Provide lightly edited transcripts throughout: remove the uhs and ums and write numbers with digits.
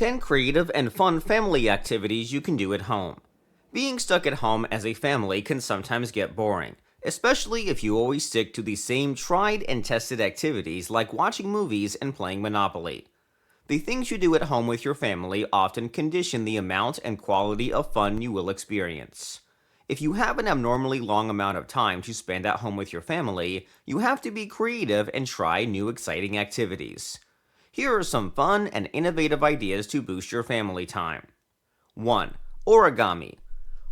10 creative and fun family activities you can do at home. Being stuck at home as a family can sometimes get boring, especially if you always stick to the same tried and tested activities like watching movies and playing Monopoly. The things you do at home with your family often condition the amount and quality of fun you will experience. If you have an abnormally long amount of time to spend at home with your family, you have to be creative and try new exciting activities. Here are some fun and innovative ideas to boost your family time. 1. Origami.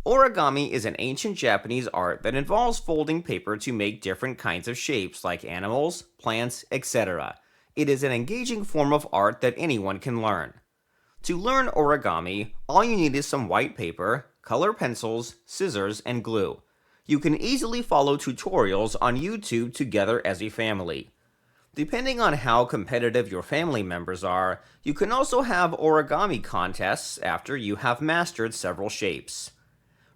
Origami is an ancient Japanese art that involves folding paper to make different kinds of shapes like animals, plants, etc. It is an engaging form of art that anyone can learn. To learn origami, all you need is some white paper, color pencils, scissors, and glue. You can easily follow tutorials on YouTube together as a family. Depending on how competitive your family members are, you can also have origami contests after you have mastered several shapes.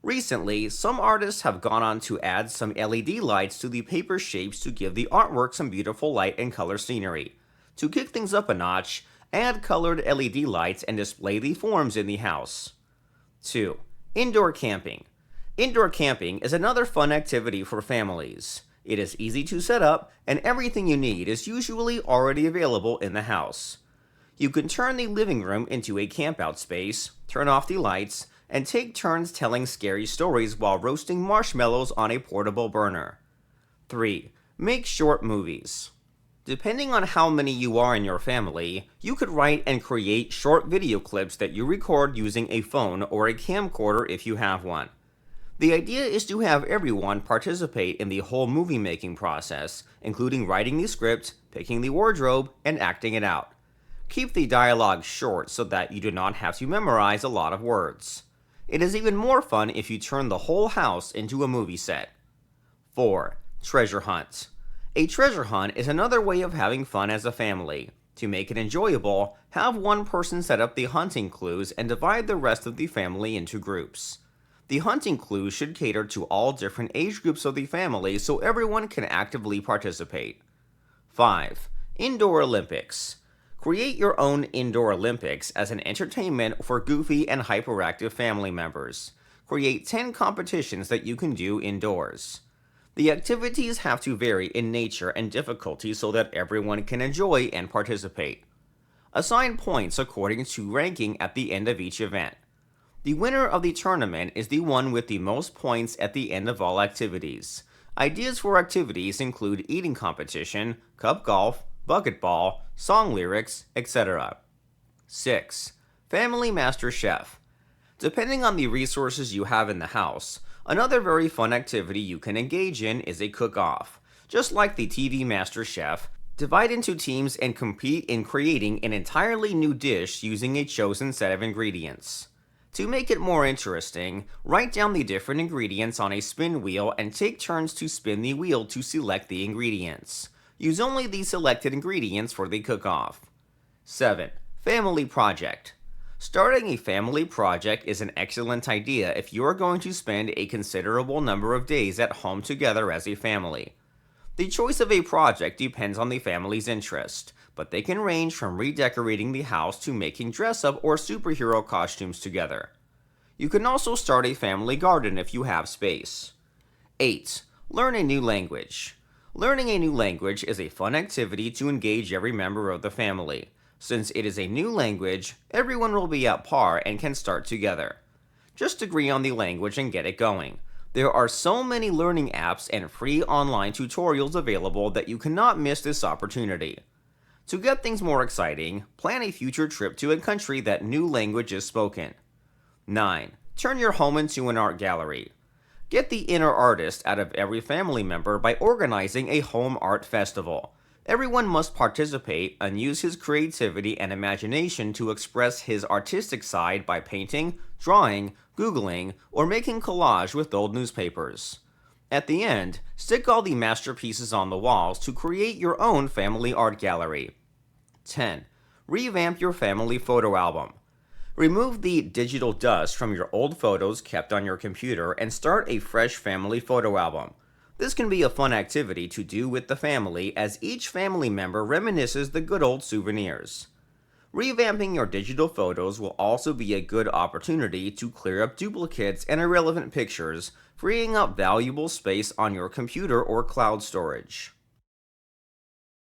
Recently, some artists have gone on to add some LED lights to the paper shapes to give the artwork some beautiful light and color scenery. To kick things up a notch, add colored LED lights and display the forms in the house. 2. Indoor camping. Indoor camping is another fun activity for families. It is easy to set up, and everything you need is usually already available in the house. You can turn the living room into a campout space, turn off the lights, and take turns telling scary stories while roasting marshmallows on a portable burner. 3. Make short movies. Depending on how many you are in your family, you could write and create short video clips that you record using a phone or a camcorder if you have one. The idea is to have everyone participate in the whole movie-making process, including writing the script, picking the wardrobe, and acting it out. Keep the dialogue short so that you do not have to memorize a lot of words. It is even more fun if you turn the whole house into a movie set. 4. Treasure hunt. A treasure hunt is another way of having fun as a family. To make it enjoyable, have one person set up the hunting clues and divide the rest of the family into groups. The hunting clues should cater to all different age groups of the family so everyone can actively participate. 5. Indoor Olympics. Create your own Indoor Olympics as an entertainment for goofy and hyperactive family members. Create 10 competitions that you can do indoors. The activities have to vary in nature and difficulty so that everyone can enjoy and participate. Assign points according to ranking at the end of each event. The winner of the tournament is the one with the most points at the end of all activities. Ideas for activities include eating competition, cup golf, bucket ball, song lyrics, etc. 6. Family Master Chef. Depending on the resources you have in the house, another very fun activity you can engage in is a cook-off. Just like the TV Master Chef, divide into teams and compete in creating an entirely new dish using a chosen set of ingredients. To make it more interesting, write down the different ingredients on a spin wheel and take turns to spin the wheel to select the ingredients. Use only the selected ingredients for the cook-off. 7. Family Project. Starting a family project is an excellent idea if you are going to spend a considerable number of days at home together as a family. The choice of a project depends on the family's interest, but they can range from redecorating the house to making dress-up or superhero costumes together. You can also start a family garden if you have space. 8. Learn a new language. Learning a new language is a fun activity to engage every member of the family. Since it is a new language, everyone will be at par and can start together. Just agree on the language and get it going. There are so many learning apps and free online tutorials available that you cannot miss this opportunity. To get things more exciting, plan a future trip to a country that new language is spoken. 9. Turn your home into an art gallery. Get the inner artist out of every family member by organizing a home art festival. Everyone must participate and use his creativity and imagination to express his artistic side by painting, drawing, Googling, or making collage with old newspapers. At the end, stick all the masterpieces on the walls to create your own family art gallery. 10. Revamp your family photo album. Remove the digital dust from your old photos kept on your computer and start a fresh family photo album. This can be a fun activity to do with the family as each family member reminisces the good old souvenirs. Revamping your digital photos will also be a good opportunity to clear up duplicates and irrelevant pictures, freeing up valuable space on your computer or cloud storage.